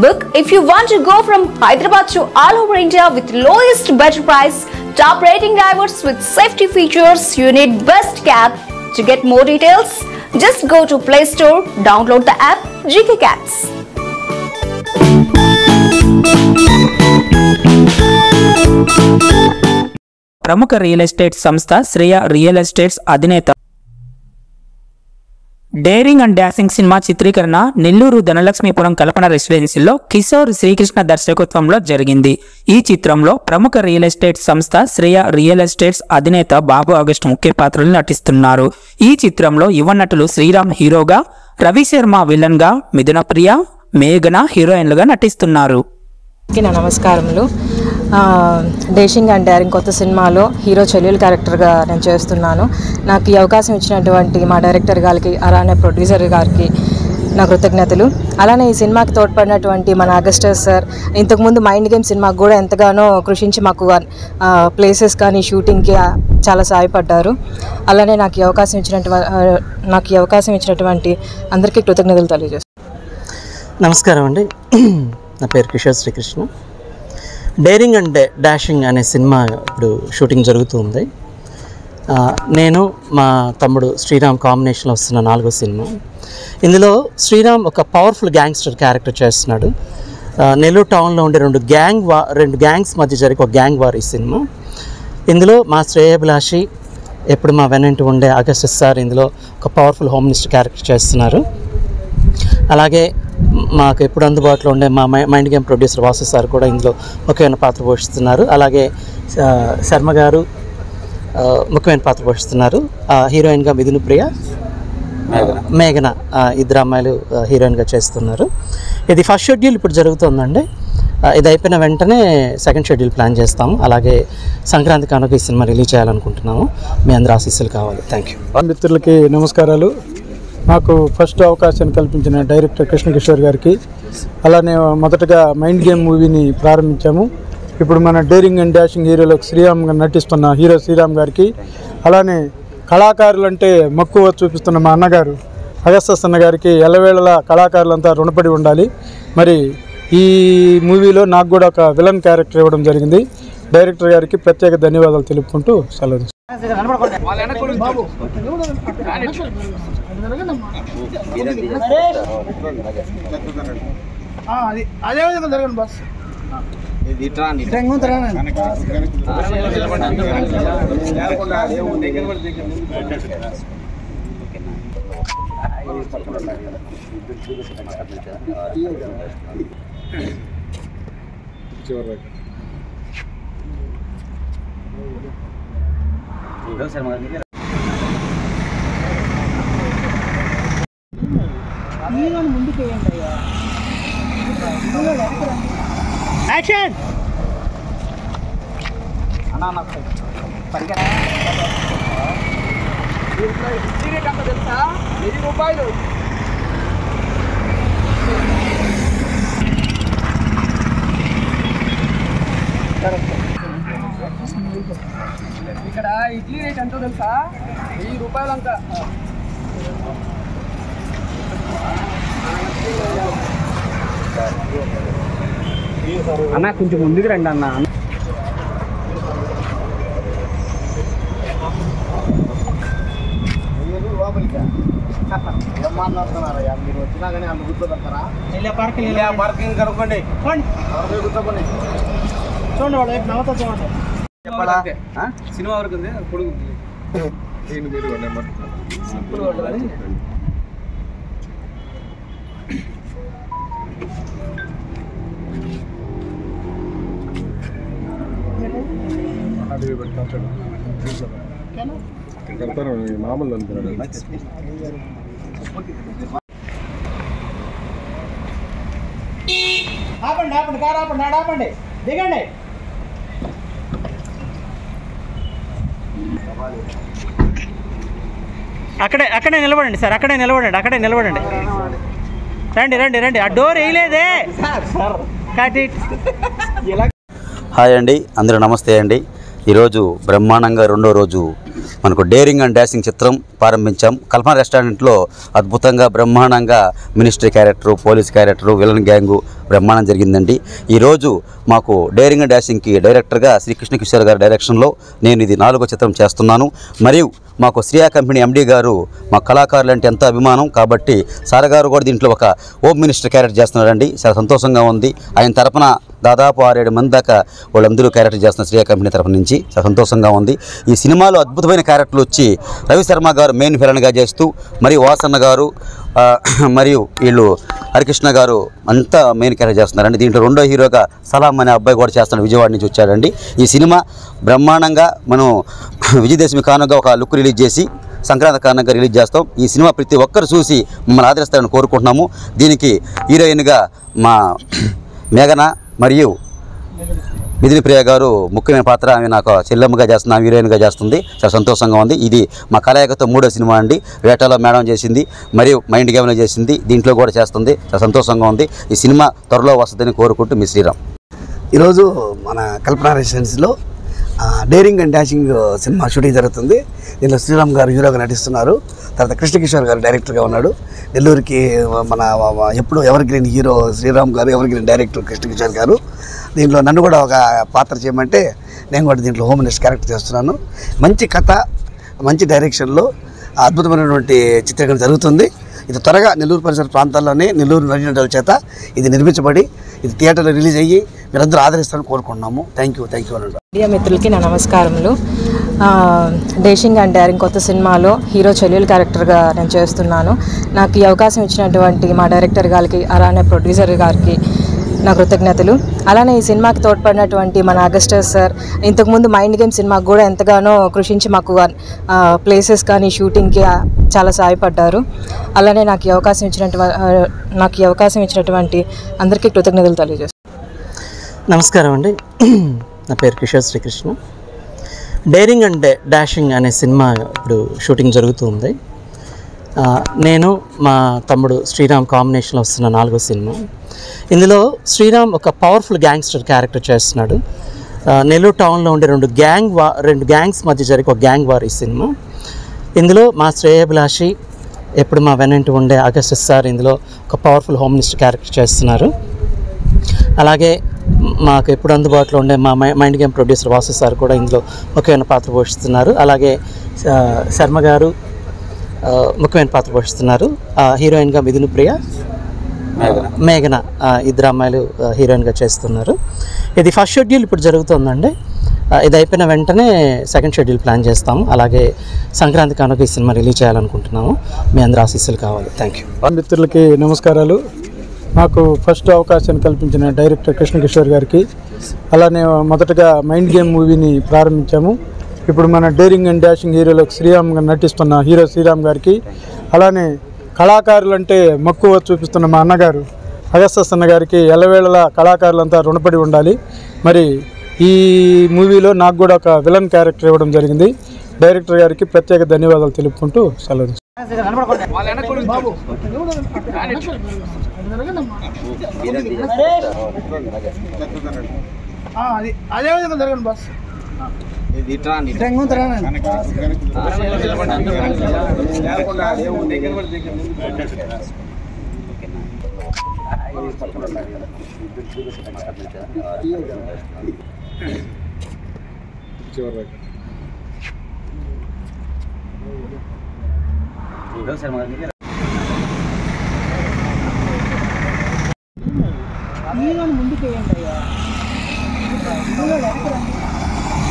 Book if you want to go from Hyderabad to all over India with lowest better price, top rating drivers with safety features. You need best cab. To get more details, just go to Play Store, download the app GK Cabs. ప్రముఖ real estate సంస్థ Shreya real estates అధినేత daring and dashing cinema చిత్రీకరణ నెల్లూరు ధనలక్ష్మీపురం కల్పన రెసిడెన్సీలో కిషోర్ శ్రీకృష్ణ దర్శకత్వంలో జరిగింది. ఈ చిత్రంలో ప్రముఖ real estate సంస్థ శ్రేయ రియల్ ఎస్టేట్స్ అధినేత బాబు ఆగస్టు ముఖ్య పాత్రలు నటిస్తున్నారు. ఈ చిత్రంలో యువ నటులు శ్రీరామ్ హీరోగా, రవిశర్మ విలన్ గా, మిథున ప్రియ, మేఘన హీరోయిన్లుగా నటిస్తున్నారు. నమస్కారములు. డేషింగ్ అండ్ డేరింగ్ కొత్త సినిమాలో హీరో చెల్లెలు క్యారెక్టర్గా నేను చేస్తున్నాను. నాకు ఈ అవకాశం ఇచ్చినటువంటి మా డైరెక్టర్ గారికి, అలానే ప్రొడ్యూసర్ గారికి నా కృతజ్ఞతలు. అలానే ఈ సినిమాకి తోడ్పడినటువంటి మన అగస్టస్ సార్, ఇంతకుముందు మైండ్ గేమ్ సినిమాకు కూడా ఎంతగానో కృషించి మాకు ప్లేసెస్ కానీ షూటింగ్కి చాలా సహాయపడ్డారు. అలానే నాకు ఈ అవకాశం ఇచ్చినటువంటి అందరికీ కృతజ్ఞతలు తెలియజేస్తాను. నమస్కారం అండి. నా పేరు Kishore Srikrishna. Daring and dashing అనే సినిమా ఇప్పుడు షూటింగ్ జరుగుతుంది. నేను మా తమ్ముడు శ్రీరామ్ కాంబినేషన్లో వస్తున్న 4వ సినిమా. ఇందులో శ్రీరామ్ ఒక పవర్ఫుల్ గ్యాంగ్స్టర్ క్యారెక్టర్ చేస్తున్నాడు. నెల్లూరు టౌన్లో ఉండే రెండు గ్యాంగ్స్ మధ్య జరిగే ఒక గ్యాంగ్ వార్ ఈ సినిమా. ఇందులో మా శ్రేయభిలాషి, ఎప్పుడు మా వెనంటి ఉండే అగస్టస్ సార్ ఇందులో ఒక పవర్ఫుల్ హోమ్ మినిస్టర్ క్యారెక్టర్ చేస్తున్నారు. అలాగే మాకు ఎప్పుడు అందుబాటులో ఉండే మా mind game producer Vasu sir కూడా ఇందులో ముఖ్యమైన పాత్ర పోషిస్తున్నారు. అలాగే శర్మ గారు ముఖ్యమైన పాత్ర పోషిస్తున్నారు. హీరోయిన్గా మిథున ప్రియ, మేఘన ఇద్దరు అమ్మాయిలు హీరోయిన్గా చేస్తున్నారు. ఇది ఫస్ట్ షెడ్యూల్ ఇప్పుడు జరుగుతుందండి. ఇది అయిపోయిన వెంటనే సెకండ్ షెడ్యూల్ ప్లాన్ చేస్తాము. అలాగే సంక్రాంతి కానుక ఈ సినిమా రిలీజ్ చేయాలనుకుంటున్నాము. మీ అందరి ఆశీస్సులు కావాలి. Thank you. మిత్రులకి నమస్కారాలు. నాకు ఫస్ట్ అవకాశాన్ని కల్పించిన డైరెక్టర్ కృష్ణ కిషోర్ గారికి, అలానే మొదటగా మైండ్ గేమ్ మూవీని ప్రారంభించాము. ఇప్పుడు మన డేరింగ్ అండ్ డాషింగ్ హీరోలకు శ్రీరామ్గా నటిస్తున్న హీరో శ్రీరామ్ గారికి, అలానే కళాకారులంటే మక్కువ చూపిస్తున్న మా అన్నగారు అగస్టస్ అన్న గారికి ఎల్లవేళలా కళాకారులంతా రుణపడి ఉండాలి. మరి ఈ మూవీలో నాకు కూడా ఒక విలన్ క్యారెక్టర్ ఇవ్వడం జరిగింది. డైరెక్టర్ గారికి ప్రత్యేక ధన్యవాదాలు తెలుపుకుంటూ సెలవు. అదే విధంగా జరగండి బాస్. ముందుకు వేయండి అయ్యా. యాక్షన్ అన్నా పరిగణ తెలుసా? 1000 రూపాయలు. ఇక్కడ ఇడ్లీ రేట్ ఎంతో తెలుసా? 1000 రూపాయలు అంతా. అన్న కొంచెం ముందుకు రండి అన్న. మాట్లాడుతున్నారా మీరు? వచ్చినా కానీ అంత గుర్తుపెడతారా? పార్కింగ్ కనుక్కోండి, కూర్చోండి. చూడండి వాడు నవ్వుతా చూడండి. చెప్పాలా సినిమా వరకు ఉంది పొడుగు మామూలు అనుకున్నాడు. ఆపండి ఆపండి కారు ఆపండి, ఆపండి, దిగండి. అక్కడే నిలబడండి సార్, అక్కడే నిలబడండి. రండి. ఆ డోర్ వేయలేదే. హాయ్ అండి, అందరూ నమస్తే అండి. ఈరోజు బ్రహ్మాండంగా 2వ రోజు మనకు డేరింగ్ అండ్ డాషింగ్ చిత్రం ప్రారంభించాం. కల్పన రెస్టారెంట్లో అద్భుతంగా బ్రహ్మాండంగా ministry character, police character, villain gang బ్రహ్మాండం జరిగిందండి. ఈరోజు మాకు డేరింగ్ అండ్ డాషింగ్కి డైరెక్టర్గా శ్రీకృష్ణ కిషోర్ గారి డైరెక్షన్లో నేను ఇది 4వ చిత్రం చేస్తున్నాను. మరియు మాకు శ్రియా కంపెనీ ఎండీ గారు మా కళాకారులు అంటే ఎంతో అభిమానం కాబట్టి సార్ గారు కూడా దీంట్లో ఒక హోమ్ మినిస్టర్ క్యారెక్టర్ చేస్తున్నారండి. చాలా సంతోషంగా ఉంది. ఆయన తరపున దాదాపు 6-7 మంది దాకా వాళ్ళందరూ క్యారెక్టర్ చేస్తున్నారు శ్రియా కంపెనీ తరపు నుంచి. చాలా సంతోషంగా ఉంది. ఈ సినిమాలో అద్భుతమైన క్యారెక్టర్లు వచ్చి రవి శర్మ గారు మెయిన్ విలన్గా చేస్తూ, మరియు వాసన్న గారు మరియు వీళ్ళు హరికృష్ణ గారు అంతా మెయిన్ క్యారెక్టర్ చేస్తున్నారండి. దీంట్లో 2వ హీరోగా సలాం అనే అబ్బాయి కూడా చేస్తున్నాడు, విజయవాడ నుంచి వచ్చాడండి. ఈ సినిమా బ్రహ్మాండంగా మనం విజయదశమి కానుక ఒక లుక్ రిలీజ్ చేసి సంక్రాంతి కానుక రిలీజ్ చేస్తాం. ఈ సినిమా ప్రతి ఒక్కరు చూసి మమ్మల్ని ఆదరిస్తారని కోరుకుంటున్నాము. దీనికి హీరోయిన్గా మా మేఘన మరియు మిథున ప్రియ గారు ముఖ్యమైన పాత్ర. ఆమె నాకు చెల్లెమ్మగా చేస్తుంది, ఆమె హీరోయిన్గా చేస్తుంది. చాలా సంతోషంగా ఉంది. ఇది మా కలయికతో 3వ సినిమా అండి. వేటలో మేడం చేసింది, మరియు మైండ్ గేమ్లో చేసింది, దీంట్లో కూడా చేస్తుంది. చాలా సంతోషంగా ఉంది. ఈ సినిమా త్వరలో వస్తుందని కోరుకుంటూ మీ శ్రీరామ్. ఈరోజు మన కల్పన రెసిడెన్సీలో daring and dashing cinema shooting జరుగుతుంది. దీనిలో శ్రీరామ్ గారు హీరోగా నటిస్తున్నారు. తర్వాత కృష్ణకిషోర్ గారు డైరెక్టర్గా ఉన్నాడు. నెల్లూరుకి మన ఎప్పుడు ఎవర్ గ్రీన్ హీరో శ్రీరామ్ గారు, ఎవర్ గ్రీన్ డైరెక్టర్ కృష్ణకిషోర్ గారు. దీంట్లో నన్ను కూడా ఒక పాత్ర చేయమంటే నేను కూడా దీంట్లో హోమ్ మినిస్టర్ క్యారెక్టర్ చేస్తున్నాను. మంచి కథ, మంచి డైరెక్షన్లో అద్భుతమైనటువంటి చిత్రీకరణ జరుగుతుంది. ఇది త్వరగా నెల్లూరు పరిసర ప్రాంతాల్లోనే నెల్లూరు నటీనటుల చేత ఇది నిర్మించబడి ఇది థియేటర్లో రిలీజ్ అయ్యి మీరందరూ ఆదరిస్తారని కోరుకుంటున్నాము. థ్యాంక్ యూ అనండి. మీడియా మిత్రులకి నా నమస్కారములు. డేషింగ్ అండ్ డేరింగ్ కొత్త సినిమాలో హీరో చెల్లెలు క్యారెక్టర్గా నేను చేస్తున్నాను. నాకు ఈ అవకాశం ఇచ్చినటువంటి మా డైరెక్టర్ గారికి, అలానే ప్రొడ్యూసర్ గారికి నా కృతజ్ఞతలు. అలానే ఈ సినిమాకి తోడ్పడినటువంటి మన అగస్టస్ సార్, ఇంతకుముందు మైండ్ గేమ్ సినిమాకు కూడా ఎంతగానో కృషించి మాకు ప్లేసెస్ కానీ షూటింగ్కి చాలా సహాయపడ్డారు. అలానే నాకు ఈ అవకాశం ఇచ్చినటువంటి అందరికీ కృతజ్ఞతలు తెలియజేస్తాను. నమస్కారం అండి. నా పేరు Kishore Srikrishna. Daring and dashing అనే సినిమా ఇప్పుడు షూటింగ్ జరుగుతుంది. నేను మా తమ్ముడు శ్రీరామ్ కాంబినేషన్లో వస్తున్న 4వ సినిమా. ఇందులో శ్రీరామ్ ఒక పవర్ఫుల్ గ్యాంగ్స్టర్ క్యారెక్టర్ చేస్తున్నాడు. నెల్లూరు టౌన్లో ఉండే రెండు గ్యాంగ్స్ మధ్య జరిగే ఒక గ్యాంగ్ వార్ ఈ సినిమా. ఇందులో మా శ్రేయాభిలాషి, ఎప్పుడు మా వెనంటి ఉండే అగస్టస్ సార్ ఇందులో ఒక పవర్ఫుల్ హోమ్ మినిస్టర్ క్యారెక్టర్ చేస్తున్నారు. అలాగే మాకు ఎప్పుడు అందుబాటులో ఉండే మా mind game producer Vasu sir కూడా ఇందులో ముఖ్యమైన పాత్ర పోషిస్తున్నారు. అలాగే శర్మ గారు ముఖ్యమైన పాత్ర పోషిస్తున్నారు. హీరోయిన్గా మిథున ప్రియ, మేఘన, ఇద్దరు అమ్మాయిలు హీరోయిన్గా చేస్తున్నారు. ఇది ఫస్ట్ షెడ్యూల్ ఇప్పుడు జరుగుతుందండి. ఇది అయిపోయిన వెంటనే సెకండ్ షెడ్యూల్ ప్లాన్ చేస్తాము. అలాగే సంక్రాంతి కానుక ఈ సినిమా రిలీజ్ చేయాలనుకుంటున్నాము. మీ అందరూ ఆశీస్సులు కావాలి. Thank you. మిత్రులకి నమస్కారాలు. మాకు ఫస్ట్ అవకాశాన్ని కల్పించిన డైరెక్టర్ కృష్ణకిషోర్ గారికి, అలానే మొదటగా మైండ్ గేమ్ మూవీని ప్రారంభించాము. ఇప్పుడు మన డేరింగ్ అండ్ డాషింగ్ హీరోలకు శ్రీరామ్గా నటిస్తున్న హీరో శ్రీరామ్ గారికి, అలానే కళాకారులు అంటే మక్కువ చూపిస్తున్న మా అన్నగారు అగస్టస్ అన్న గారికి ఎల్లవేళలా కళాకారులంతా రుణపడి ఉండాలి. మరి ఈ మూవీలో నాకు కూడా ఒక విలన్ క్యారెక్టర్ ఇవ్వడం జరిగింది. డైరెక్టర్ గారికి ప్రత్యేక ధన్యవాదాలు తెలుపుకుంటూ సెలవు. అదే విధంగా జరగండి బాస్.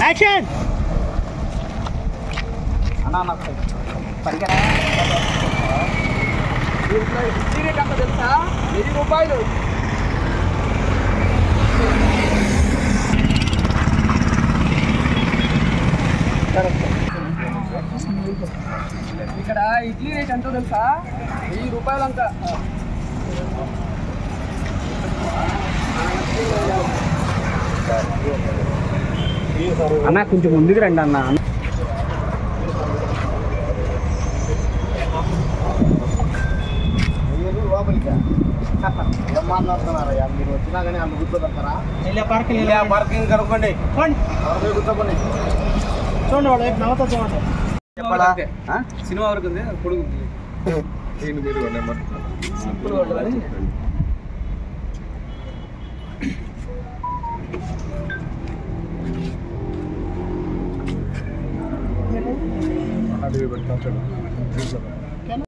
యాక్షన్. తెలుసా ₹1000 ఇక్కడ ఇడ్లీ రేట్ ఎంతో తెలుసా? ₹1000 అంత. అన్న కొంచెం ముందుకు రండి అన్న. మీరు వచ్చినా కానీ అంత కూర్చోదస్తారా? పార్కింగ్ కనుక్కోండి, కూర్చోండి. చూడండి వాడు నవ్వుతా చూడండి. సినిమా వరకు ఉంది పొడుగు. అలాంటివి పెడతాం చూడండి.